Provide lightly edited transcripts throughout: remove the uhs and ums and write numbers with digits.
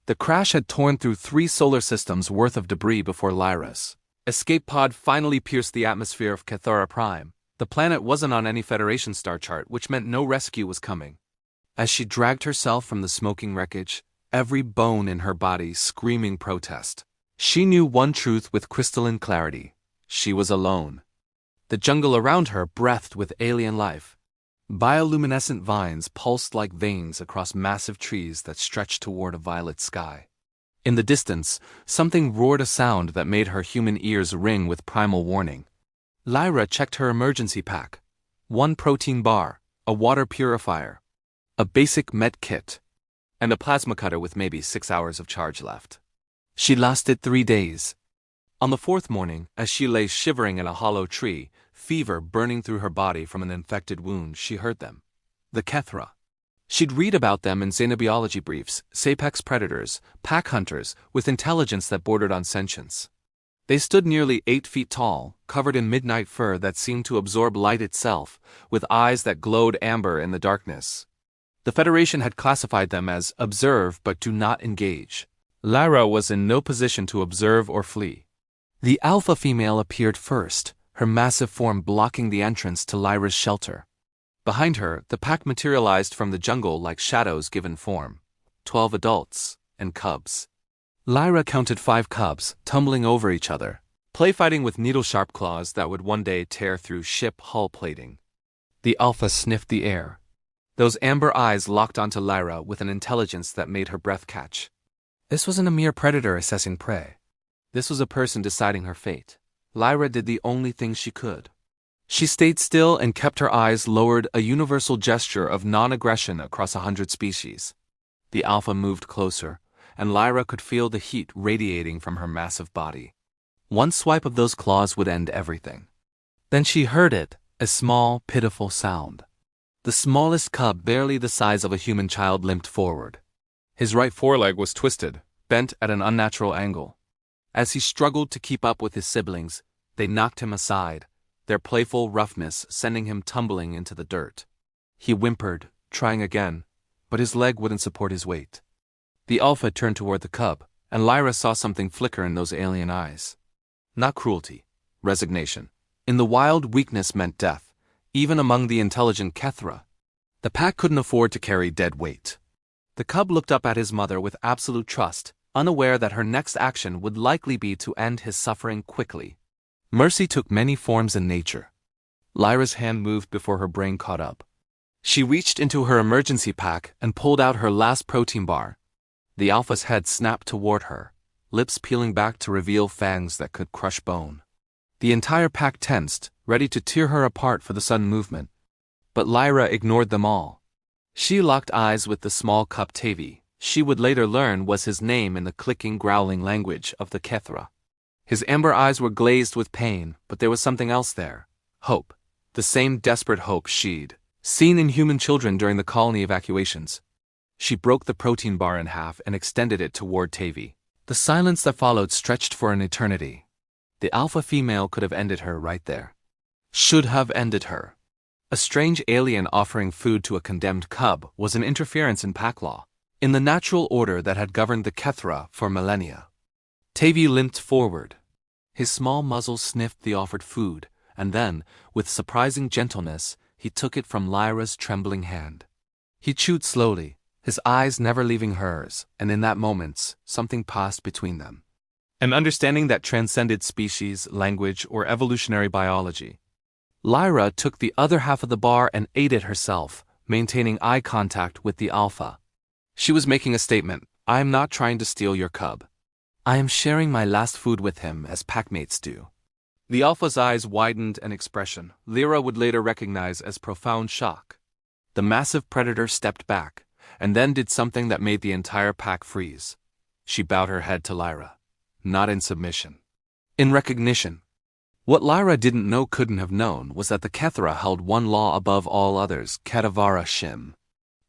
The crash had torn through 3 solar systems worth of debris before Lyra's escape pod finally pierced the atmosphere of Cathara Prime. The planet wasn't on any Federation star chart, which meant no rescue was coming. As she dragged herself from the smoking wreckage, every bone in her body screaming protest, she knew one truth with crystalline clarity: she was alone. The jungle around her breathed with alien life. Bioluminescent vines pulsed like veins across massive trees that stretched toward a violet sky. In the distance, something roared a sound that made her human ears ring with primal warning. Lyra checked her emergency pack. 1 protein bar, a water purifier, a basic med kit, and a plasma cutter with maybe 6 hours of charge left. She lasted 3 days. On the 4th morning, as she lay shivering in a hollow tree, fever burning through her body from an infected wound, she heard them. The Kethra. She'd read about them in xenobiology briefs, apex predators, pack hunters, with intelligence that bordered on sentience. They stood nearly 8 feet tall, covered in midnight fur that seemed to absorb light itself, with eyes that glowed amber in the darkness. The Federation had classified them as observe but do not engage. Lyra was in no position to observe or flee. The alpha female appeared first, her massive form blocking the entrance to Lyra's shelter. Behind her, the pack materialized from the jungle like shadows given form. 12 adults and cubs. Lyra counted 5 cubs, tumbling over each other, play-fighting with needle-sharp claws that would one day tear through ship hull plating. The alpha sniffed the air. Those amber eyes locked onto Lyra with an intelligence that made her breath catch. This wasn't a mere predator assessing prey. This was a person deciding her fate. Lyra did the only thing she could. She stayed still and kept her eyes lowered, a universal gesture of non-aggression across 100 species. The alpha moved closer, and Lyra could feel the heat radiating from her massive body. One swipe of those claws would end everything. Then she heard it, a small, pitiful sound. The smallest cub, barely the size of a human child, limped forward. His right foreleg was twisted, bent at an unnatural angle. As he struggled to keep up with his siblings, they knocked him aside, their playful roughness sending him tumbling into the dirt. He whimpered, trying again, but his leg wouldn't support his weight. The alpha turned toward the cub, and Lyra saw something flicker in those alien eyes. Not cruelty, resignation. In the wild, weakness meant death, even among the intelligent Kethra. The pack couldn't afford to carry dead weight. The cub looked up at his mother with absolute trust, unaware that her next action would likely be to end his suffering quickly. Mercy took many forms in nature. Lyra's hand moved before her brain caught up. She reached into her emergency pack and pulled out her last protein bar. The alpha's head snapped toward her, lips peeling back to reveal fangs that could crush bone. The entire pack tensed, ready to tear her apart for the sudden movement. But Lyra ignored them all. She locked eyes with the small cub Tavi. She would later learn was his name in the clicking, growling language of the Kethra. His amber eyes were glazed with pain, but there was something else there. Hope. The same desperate hope she'd seen in human children during the colony evacuations. She broke the protein bar in half and extended it toward Tavi. The silence that followed stretched for an eternity. The alpha female could have ended her right there. Should have ended her. A strange alien offering food to a condemned cub was an interference in pack law, in the natural order that had governed the Kethra for millennia. Tavi limped forward. His small muzzle sniffed the offered food, and then, with surprising gentleness, he took it from Lyra's trembling hand. He chewed slowly, his eyes never leaving hers, and in that moment, something passed between them. An understanding that transcended species, language, or evolutionary biology. Lyra took the other half of the bar and ate it herself, maintaining eye contact with the alpha. She was making a statement. I am not trying to steal your cub. I am sharing my last food with him as packmates do. The alpha's eyes widened an expression Lyra would later recognize as profound shock. The massive predator stepped back, and then did something that made the entire pack freeze. She bowed her head to Lyra. Not in submission. In recognition. What Lyra didn't know, couldn't have known, was that the Kethra held one law above all others, Kadavara Shim.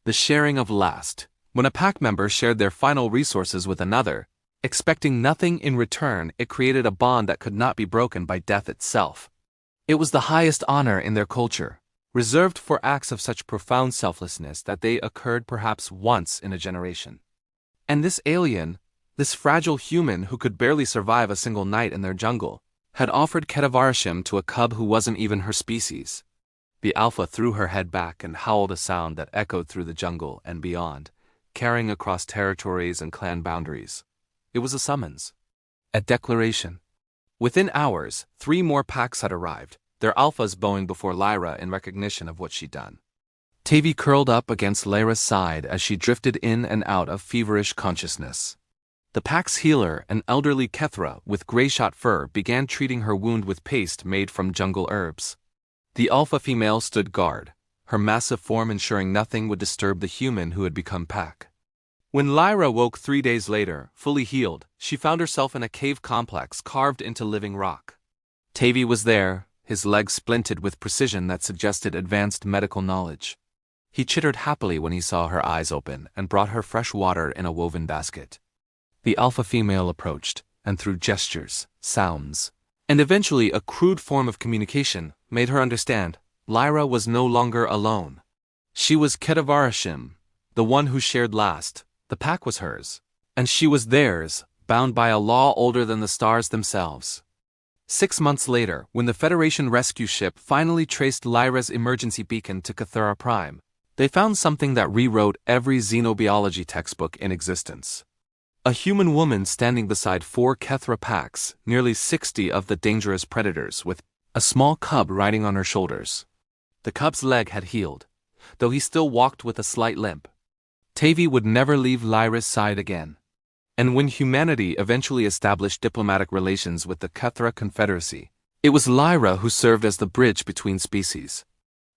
The sharing of last. When a pack member shared their final resources with another, expecting nothing in return, it created a bond that could not be broken by death itself. It was the highest honor in their culture, reserved for acts of such profound selflessness that they occurred perhaps once in a generation. And this alien, this fragile human who could barely survive a single night in their jungle, had offered Ketavarashim to a cub who wasn't even her species. The alpha threw her head back and howled a sound that echoed through the jungle and beyond, carrying across territories and clan boundaries. It was a summons. A declaration. Within hours, 3 more packs had arrived, their alphas bowing before Lyra in recognition of what she'd done. Tavi curled up against Lyra's side as she drifted in and out of feverish consciousness. The pack's healer, an elderly Kethra with gray-shot fur, began treating her wound with paste made from jungle herbs. The alpha female stood guard, her massive form ensuring nothing would disturb the human who had become pack. When Lyra woke 3 days later, fully healed, she found herself in a cave complex carved into living rock. Tavi was there, his legs splinted with precision that suggested advanced medical knowledge. He chittered happily when he saw her eyes open and brought her fresh water in a woven basket. The alpha female approached, and through gestures, sounds, and eventually a crude form of communication, made her understand Lyra was no longer alone. She was Ketavarashim, the one who shared last. The pack was hers, and she was theirs, bound by a law older than the stars themselves. 6 months later, when the Federation rescue ship finally traced Lyra's emergency beacon to Cathura Prime, they found something that rewrote every xenobiology textbook in existence. A human woman standing beside 4 Kethra packs, nearly 60 of the dangerous predators, with a small cub riding on her shoulders. The cub's leg had healed, though he still walked with a slight limp. Tavi would never leave Lyra's side again. And when humanity eventually established diplomatic relations with the Kethra Confederacy, it was Lyra who served as the bridge between species.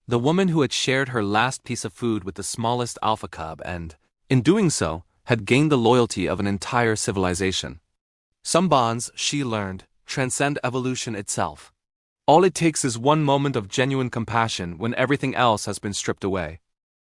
The woman who had shared her last piece of food with the smallest alpha cub and, in doing so, had gained the loyalty of an entire civilization. Some bonds, she learned, transcend evolution itself. All it takes is one moment of genuine compassion when everything else has been stripped away.